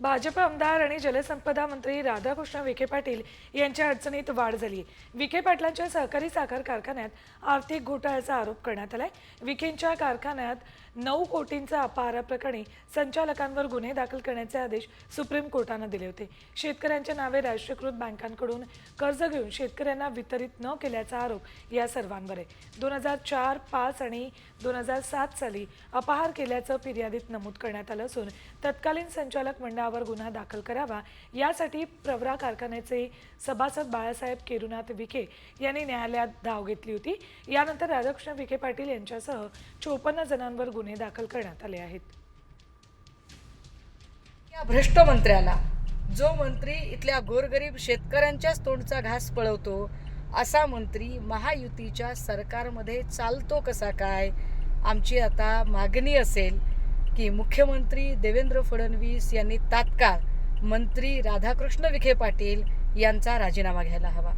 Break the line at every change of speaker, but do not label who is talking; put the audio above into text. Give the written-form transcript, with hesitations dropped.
भाजप आमदार आणि जलसंपदा मंत्री राधाकृष्ण विखे पाटील यांच्या अडचणीत वाढ झाली. विखे पाटलांच्या सहकारी साखर कारखान्यात आर्थिक घोटाळ्याचा आरोप करण्यात आलाय. विखेंच्या कारखान्यात 9 कोटींचा अपहार प्रकरणी संचालकांवर गुन्हे दाखल करण्याचे आदेश सुप्रीम कोर्टानं दिले होते. शेतकऱ्यांच्या नावे राष्ट्रीयकृत बँकांकडून कर्ज घेऊन शेतकऱ्यांना वितरित न केल्याचा आरोप या सर्वांवर आहे. 2004, 5 आणि 2007 साली अपहार केल्याचं फिर्यादीत नमूद करण्यात आलं असून तत्कालीन संचालक मंडळावर गुन्हा दाखल करावा यासाठी प्रवरा कारखान्याचे सभासद बाळासाहेब केरुनाथ विखे यांनी न्यायालयात धाव घेतली होती. यानंतर राधाकृष्ण विखे पाटील यांच्यासह 54 जणांवर गुन्हे दाखल करण्यात आले आहेत.
या भ्रष्ट मंत्र्याला, जो मंत्री इथल्या गोरगरीब शेतकऱ्यांच्याच तोंडचा घास पळवतो, असा मंत्री महायुतीच्या सरकारमध्ये चालतो कसा काय? आमची आता मागणी असेल की मुख्यमंत्री देवेंद्र फडणवीस यांनी तात्काळ मंत्री राधाकृष्ण विखे पाटील यांचा राजीनामा घ्यायला हवा.